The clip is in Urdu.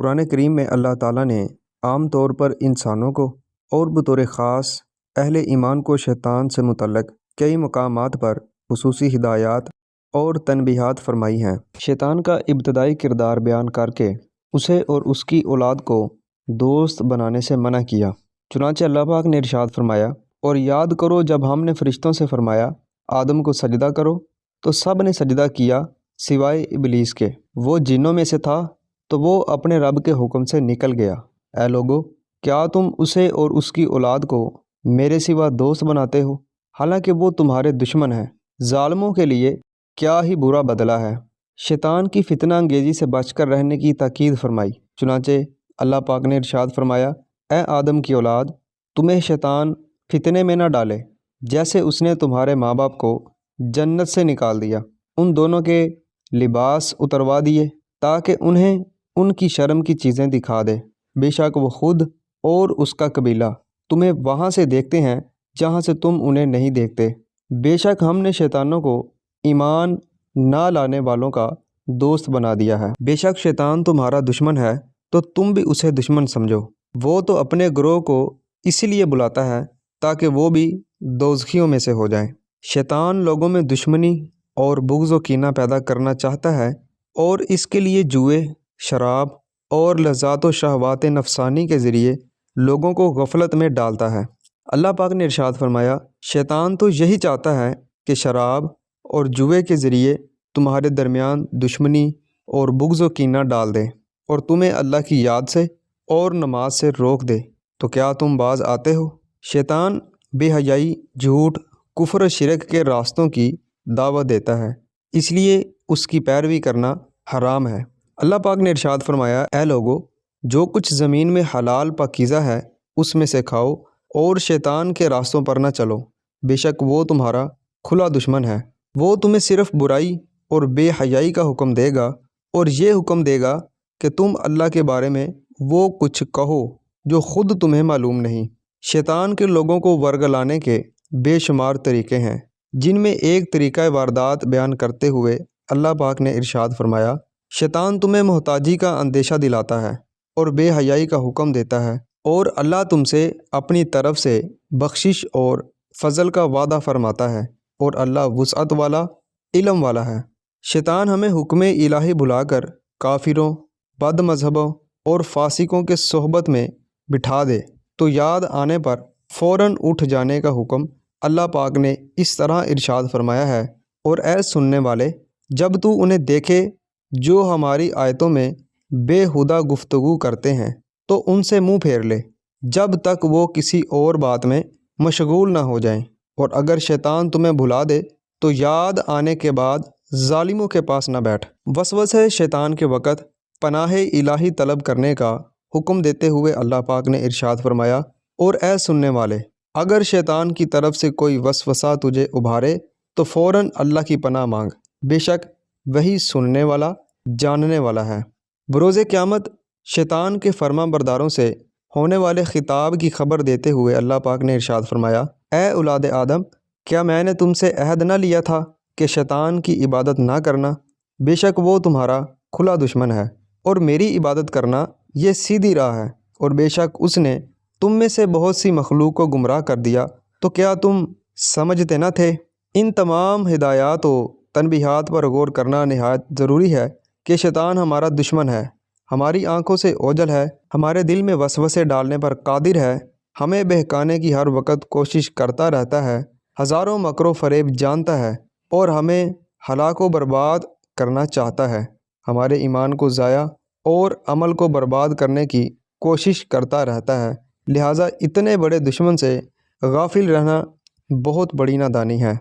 قرآن کریم میں اللہ تعالیٰ نے عام طور پر انسانوں کو اور بطور خاص اہل ایمان کو شیطان سے متعلق کئی مقامات پر خصوصی ہدایات اور تنبیہات فرمائی ہیں۔ شیطان کا ابتدائی کردار بیان کر کے اسے اور اس کی اولاد کو دوست بنانے سے منع کیا۔ چنانچہ اللہ پاک نے ارشاد فرمایا، اور یاد کرو جب ہم نے فرشتوں سے فرمایا آدم کو سجدہ کرو تو سب نے سجدہ کیا سوائے ابلیس کے، وہ جنوں میں سے تھا تو وہ اپنے رب کے حکم سے نکل گیا۔ اے لوگو، کیا تم اسے اور اس کی اولاد کو میرے سوا دوست بناتے ہو، حالانکہ وہ تمہارے دشمن ہیں؟ ظالموں کے لیے کیا ہی برا بدلہ ہے۔ شیطان کی فتنہ انگیزی سے بچ کر رہنے کی تاکید فرمائی۔ چنانچہ اللہ پاک نے ارشاد فرمایا، اے آدم کی اولاد، تمہیں شیطان فتنے میں نہ ڈالے جیسے اس نے تمہارے ماں باپ کو جنت سے نکال دیا، ان دونوں کے لباس اتروا دیے تاکہ انہیں ان کی شرم کی چیزیں دکھا دے۔ بے شک وہ خود اور اس کا قبیلہ تمہیں وہاں سے دیکھتے ہیں جہاں سے تم انہیں نہیں دیکھتے۔ بے شک ہم نے شیطانوں کو ایمان نہ لانے والوں کا دوست بنا دیا ہے۔ بے شک شیطان تمہارا دشمن ہے تو تم بھی اسے دشمن سمجھو۔ وہ تو اپنے گروہ کو اسی لیے بلاتا ہے تاکہ وہ بھی دوزخیوں میں سے ہو جائیں۔ شیطان لوگوں میں دشمنی اور بغض و کینہ پیدا کرنا چاہتا ہے اور اس کے لیے جوئے، شراب اور لذات و شہوات نفسانی کے ذریعے لوگوں کو غفلت میں ڈالتا ہے۔ اللہ پاک نے ارشاد فرمایا، شیطان تو یہی چاہتا ہے کہ شراب اور جوئے کے ذریعے تمہارے درمیان دشمنی اور بغض و کینہ ڈال دے اور تمہیں اللہ کی یاد سے اور نماز سے روک دے، تو کیا تم باز آتے ہو؟ شیطان بے حیائی، جھوٹ، کفر و شرک کے راستوں کی دعوت دیتا ہے، اس لیے اس کی پیروی کرنا حرام ہے۔ اللہ پاک نے ارشاد فرمایا، اے لوگو، جو کچھ زمین میں حلال پاکیزہ ہے اس میں سے کھاؤ اور شیطان کے راستوں پر نہ چلو، بے شک وہ تمہارا کھلا دشمن ہے۔ وہ تمہیں صرف برائی اور بے حیائی کا حکم دے گا اور یہ حکم دے گا کہ تم اللہ کے بارے میں وہ کچھ کہو جو خود تمہیں معلوم نہیں۔ شیطان کے لوگوں کو ورگلانے کے بے شمار طریقے ہیں، جن میں ایک طریقہ واردات بیان کرتے ہوئے اللہ پاک نے ارشاد فرمایا، شیطان تمہیں محتاجی کا اندیشہ دلاتا ہے اور بے حیائی کا حکم دیتا ہے، اور اللہ تم سے اپنی طرف سے بخشش اور فضل کا وعدہ فرماتا ہے، اور اللہ وسعت والا، علم والا ہے۔ شیطان ہمیں حکم الہی بھلا کر کافروں، بد مذہبوں اور فاسقوں کے صحبت میں بٹھا دے تو یاد آنے پر فوراً اٹھ جانے کا حکم اللہ پاک نے اس طرح ارشاد فرمایا ہے، اور اے سننے والے، جب تو انہیں دیکھے جو ہماری آیتوں میں بے ہودہ گفتگو کرتے ہیں تو ان سے منہ پھیر لے جب تک وہ کسی اور بات میں مشغول نہ ہو جائیں، اور اگر شیطان تمہیں بھلا دے تو یاد آنے کے بعد ظالموں کے پاس نہ بیٹھ۔ وسوسہ شیطان کے وقت پناہ الہی طلب کرنے کا حکم دیتے ہوئے اللہ پاک نے ارشاد فرمایا، اور اے سننے والے، اگر شیطان کی طرف سے کوئی وسوسہ تجھے ابھارے تو فوراً اللہ کی پناہ مانگ، بے شک وہی سننے والا، جاننے والا ہے۔ بروز قیامت شیطان کے فرما برداروں سے ہونے والے خطاب کی خبر دیتے ہوئے اللہ پاک نے ارشاد فرمایا، اے اولاد آدم، کیا میں نے تم سے عہد نہ لیا تھا کہ شیطان کی عبادت نہ کرنا؟ بے شک وہ تمہارا کھلا دشمن ہے، اور میری عبادت کرنا یہ سیدھی راہ ہے، اور بے شک اس نے تم میں سے بہت سی مخلوق کو گمراہ کر دیا، تو کیا تم سمجھتے نہ تھے؟ ان تمام ہدایات و تنبیہات پر غور کرنا نہایت ضروری ہے کہ شیطان ہمارا دشمن ہے، ہماری آنکھوں سے اوجھل ہے، ہمارے دل میں وسوسے ڈالنے پر قادر ہے، ہمیں بہکانے کی ہر وقت کوشش کرتا رہتا ہے، ہزاروں مکر و فریب جانتا ہے اور ہمیں ہلاک و برباد کرنا چاہتا ہے، ہمارے ایمان کو ضائع اور عمل کو برباد کرنے کی کوشش کرتا رہتا ہے۔ لہٰذا اتنے بڑے دشمن سے غافل رہنا بہت بڑی نادانی ہے۔